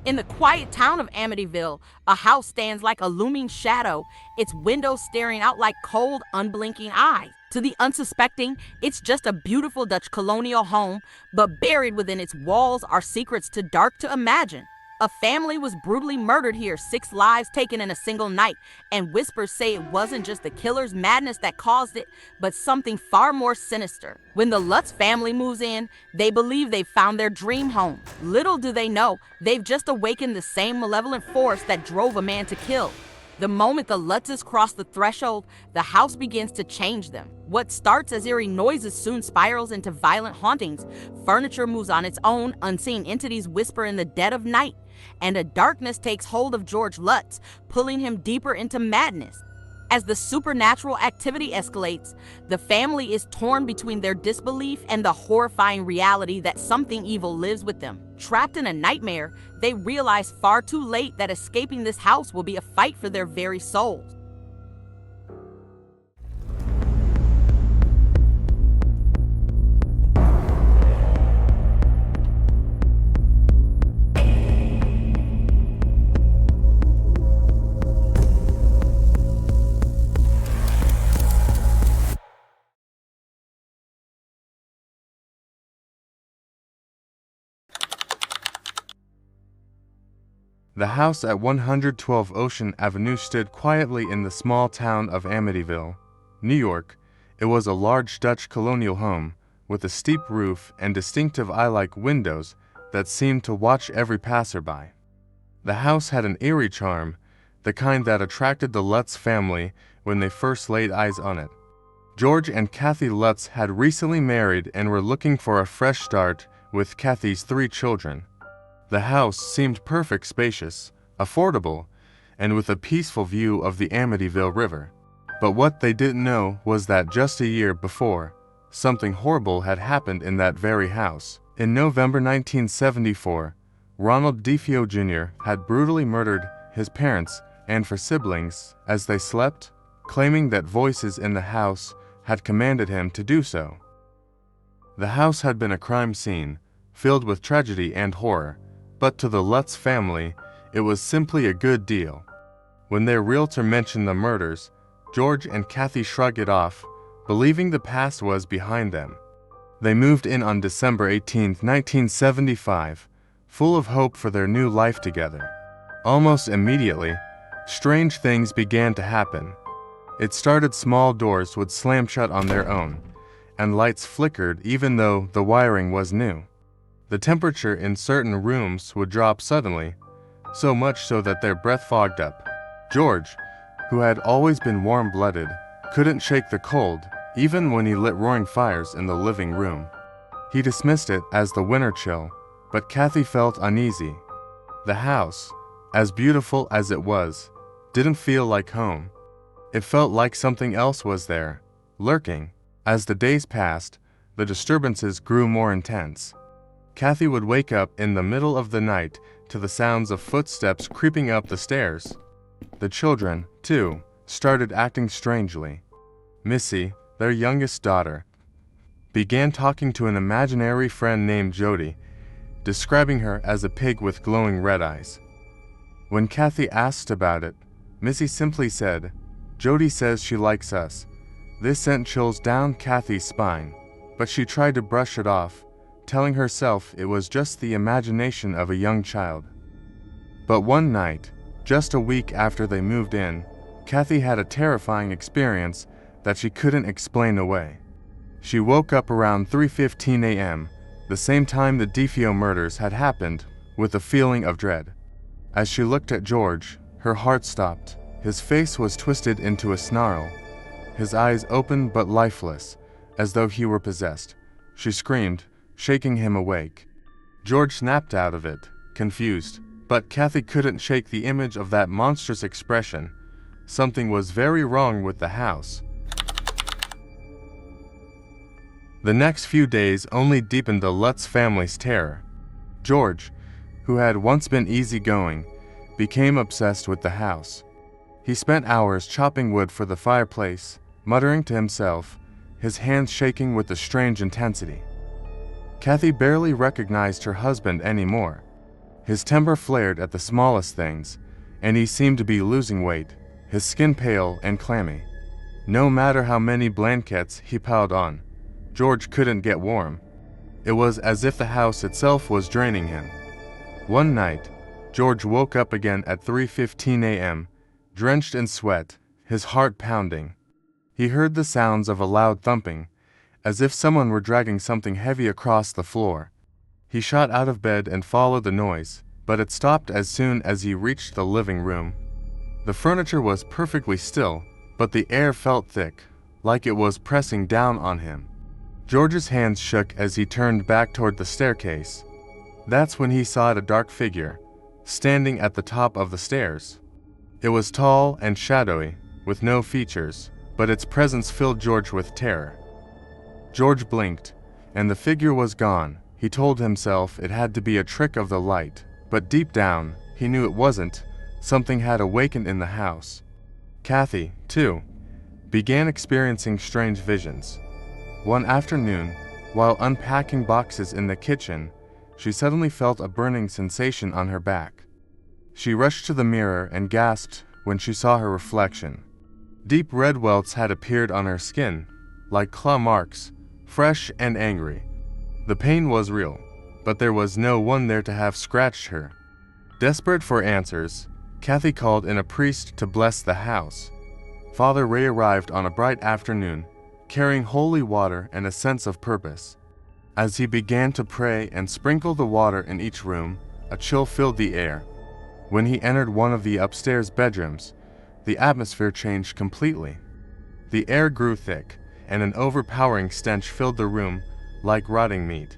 In the quiet town of Amityville, a house stands like a looming shadow, its windows staring out like cold, unblinking eyes. To the unsuspecting, it's just a beautiful Dutch Colonial home, but buried within its walls are secrets too dark to imagine. A family was brutally murdered here, 6 lives taken in a single night, and whispers say it wasn't just the killer's madness that caused it, but something far more sinister. When the Lutz family moves in, they believe they've found their dream home. Little do they know, they've just awakened the same malevolent force that drove a man to kill. The moment the Lutzes cross the threshold, the house begins to change them. What starts as eerie noises soon spirals into violent hauntings. Furniture moves on its own, unseen entities whisper in the dead of night, and a darkness takes hold of George Lutz, pulling him deeper into madness. As the supernatural activity escalates, the family is torn between their disbelief and the horrifying reality that something evil lives with them. Trapped in a nightmare, they realize far too late that escaping this house will be a fight for their very souls. The house at 112 Ocean Avenue stood quietly in the small town of Amityville, New York. It was a large Dutch colonial home with a steep roof and distinctive eye-like windows that seemed to watch every passerby. The house had an eerie charm, the kind that attracted the Lutz family when they first laid eyes on it. George and Kathy Lutz had recently married and were looking for a fresh start with Kathy's 3 children. The house seemed perfect, spacious, affordable, and with a peaceful view of the Amityville River. But what they didn't know was that just a year before, something horrible had happened in that very house. In November 1974, Ronald DeFeo Jr. had brutally murdered his parents and 4 siblings as they slept, claiming that voices in the house had commanded him to do so. The house had been a crime scene, filled with tragedy and horror, but to the Lutz family, it was simply a good deal. When their realtor mentioned the murders, George and Kathy shrugged it off, believing the past was behind them. They moved in on December 18, 1975, full of hope for their new life together. Almost immediately, strange things began to happen. It started small. Doors would slam shut on their own, and lights flickered even though the wiring was new. The temperature in certain rooms would drop suddenly, so much so that their breath fogged up. George, who had always been warm-blooded, couldn't shake the cold, even when he lit roaring fires in the living room. He dismissed it as the winter chill, but Kathy felt uneasy. The house, as beautiful as it was, didn't feel like home. It felt like something else was there, lurking. As the days passed, the disturbances grew more intense. Kathy would wake up in the middle of the night to the sounds of footsteps creeping up the stairs. The children, too, started acting strangely. Missy, their youngest daughter, began talking to an imaginary friend named Jody, describing her as a pig with glowing red eyes. When Kathy asked about it, Missy simply said, "Jody says she likes us." This sent chills down Kathy's spine, but she tried to brush it off, telling herself it was just the imagination of a young child. But one night, just a week after they moved in, Kathy had a terrifying experience that she couldn't explain away. She woke up around 3:15 a.m., the same time the DeFeo murders had happened, with a feeling of dread. As she looked at George, her heart stopped. His face was twisted into a snarl, his eyes open but lifeless, as though he were possessed. She screamed, shaking him awake. George snapped out of it, confused, but Kathy couldn't shake the image of that monstrous expression. Something was very wrong with the house. The next few days only deepened the Lutz family's terror. George, who had once been easygoing, became obsessed with the house. He spent hours chopping wood for the fireplace, muttering to himself, his hands shaking with a strange intensity. Kathy barely recognized her husband anymore. His temper flared at the smallest things, and he seemed to be losing weight, his skin pale and clammy. No matter how many blankets he piled on, George couldn't get warm. It was as if the house itself was draining him. One night, George woke up again at 3:15 a.m., drenched in sweat, his heart pounding. He heard the sounds of a loud thumping, as if someone were dragging something heavy across the floor. He shot out of bed and followed the noise, but it stopped as soon as he reached the living room. The furniture was perfectly still, but the air felt thick, like it was pressing down on him. George's hands shook as he turned back toward the staircase. That's when he saw a dark figure, standing at the top of the stairs. It was tall and shadowy, with no features, but its presence filled George with terror. George blinked, and the figure was gone. He told himself it had to be a trick of the light, but deep down, he knew it wasn't. Something had awakened in the house. Kathy, too, began experiencing strange visions. One afternoon, while unpacking boxes in the kitchen, she suddenly felt a burning sensation on her back. She rushed to the mirror and gasped when she saw her reflection. Deep red welts had appeared on her skin, like claw marks, fresh and angry. The pain was real, but there was no one there to have scratched her. Desperate for answers, Kathy called in a priest to bless the house. Father Ray arrived on a bright afternoon, carrying holy water and a sense of purpose. As he began to pray and sprinkle the water in each room, a chill filled the air. When he entered one of the upstairs bedrooms, the atmosphere changed completely. The air grew thick, and an overpowering stench filled the room like rotting meat.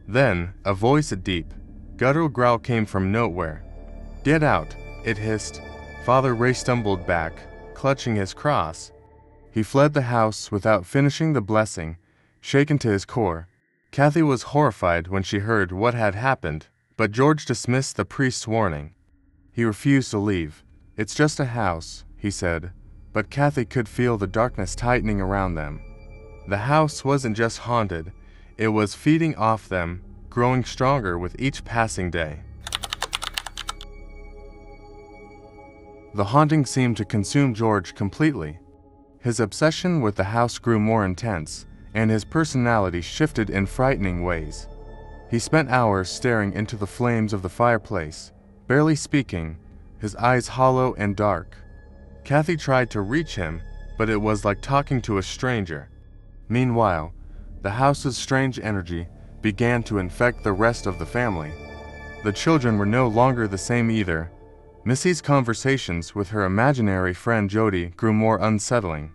Then, a voice, a deep, guttural growl came from nowhere. "Get out," it hissed. Father Ray stumbled back, clutching his cross. He fled the house without finishing the blessing, shaken to his core. Kathy was horrified when she heard what had happened, but George dismissed the priest's warning. He refused to leave. "It's just a house," he said, but Kathy could feel the darkness tightening around them. The house wasn't just haunted, it was feeding off them, growing stronger with each passing day. The haunting seemed to consume George completely. His obsession with the house grew more intense, and his personality shifted in frightening ways. He spent hours staring into the flames of the fireplace, barely speaking, his eyes hollow and dark. Kathy tried to reach him, but it was like talking to a stranger. Meanwhile, the house's strange energy began to infect the rest of the family. The children were no longer the same either. Missy's conversations with her imaginary friend Jody grew more unsettling.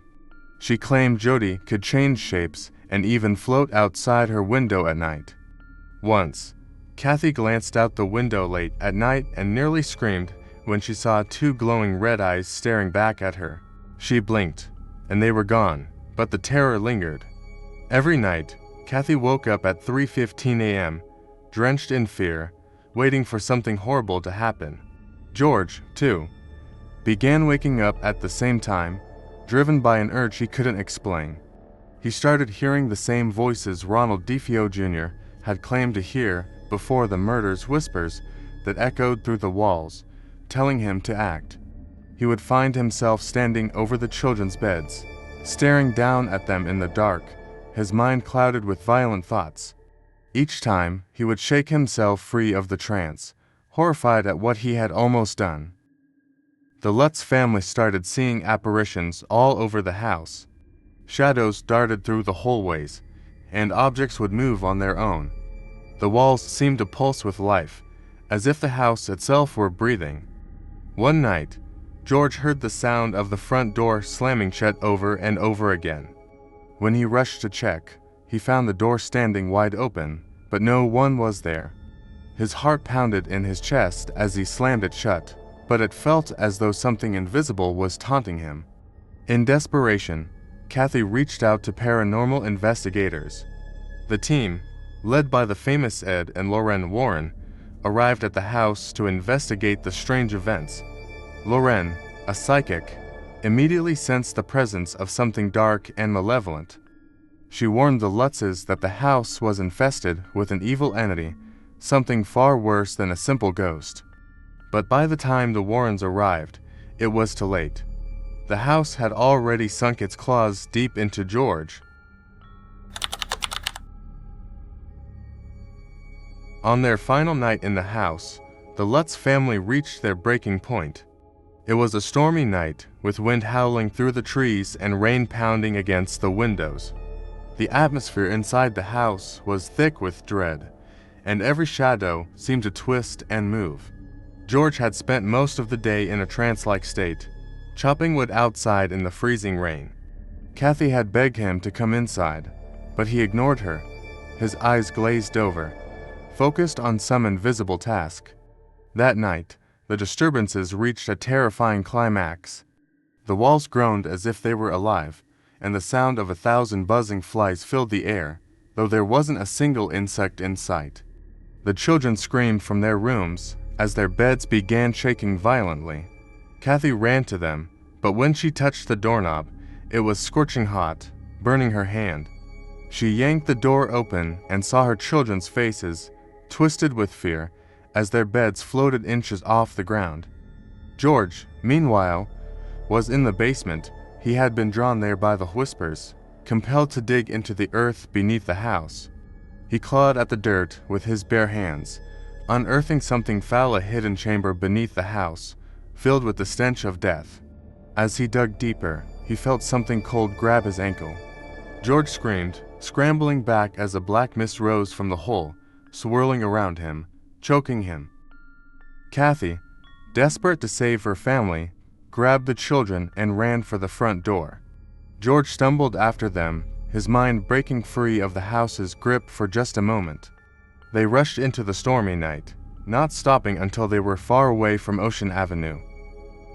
She claimed Jody could change shapes and even float outside her window at night. Once, Kathy glanced out the window late at night and nearly screamed when she saw two glowing red eyes staring back at her. She blinked, and they were gone, but the terror lingered. Every night, Kathy woke up at 3:15 a.m., drenched in fear, waiting for something horrible to happen. George, too, began waking up at the same time, driven by an urge he couldn't explain. He started hearing the same voices Ronald DeFeo Jr. had claimed to hear before the murders, whispers that echoed through the walls, telling him to act. He would find himself standing over the children's beds, staring down at them in the dark, his mind clouded with violent thoughts. Each time, he would shake himself free of the trance, horrified at what he had almost done. The Lutz family started seeing apparitions all over the house. Shadows darted through the hallways, and objects would move on their own. The walls seemed to pulse with life, as if the house itself were breathing. One night, George heard the sound of the front door slamming shut over and over again. When he rushed to check, he found the door standing wide open, but no one was there. His heart pounded in his chest as he slammed it shut, but it felt as though something invisible was taunting him. In desperation, Kathy reached out to paranormal investigators. The team, led by the famous Ed and Lorraine Warren, arrived at the house to investigate the strange events. Lorraine, a psychic, immediately sensed the presence of something dark and malevolent. She warned the Lutzes that the house was infested with an evil entity something far worse than a simple ghost. But by the time the Warrens arrived, it was too late. The house had already sunk its claws deep into George. On their final night in the house, the Lutz family reached their breaking point. It was a stormy night, with wind howling through the trees and rain pounding against the windows. The atmosphere inside the house was thick with dread, and every shadow seemed to twist and move. George had spent most of the day in a trance-like state, chopping wood outside in the freezing rain. Kathy had begged him to come inside, but he ignored her, his eyes glazed over, focused on some invisible task. That night, the disturbances reached a terrifying climax. The walls groaned as if they were alive, and the sound of 1,000 buzzing flies filled the air, though there wasn't a single insect in sight. The children screamed from their rooms as their beds began shaking violently. Kathy ran to them, but when she touched the doorknob, it was scorching hot, burning her hand. She yanked the door open and saw her children's faces, twisted with fear, as their beds floated inches off the ground. George, meanwhile, was in the basement. He had been drawn there by the whispers, compelled to dig into the earth beneath the house. He clawed at the dirt with his bare hands, unearthing something foul, a hidden chamber beneath the house, filled with the stench of death. As he dug deeper, he felt something cold grab his ankle. George screamed, scrambling back as a black mist rose from the hole, swirling around him, choking him. Kathy, desperate to save her family, grabbed the children and ran for the front door. George stumbled after them, his mind breaking free of the house's grip for just a moment. They rushed into the stormy night, not stopping until they were far away from Ocean Avenue.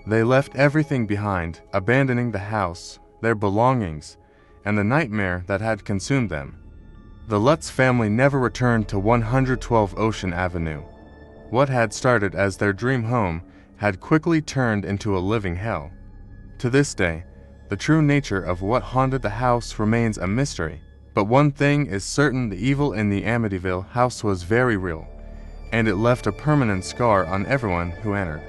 They left everything behind, abandoning the house, their belongings, and the nightmare that had consumed them. The Lutz family never returned to 112 Ocean Avenue. What had started as their dream home had quickly turned into a living hell. To this day, the true nature of what haunted the house remains a mystery, but one thing is certain: the evil in the Amityville house was very real, and it left a permanent scar on everyone who entered.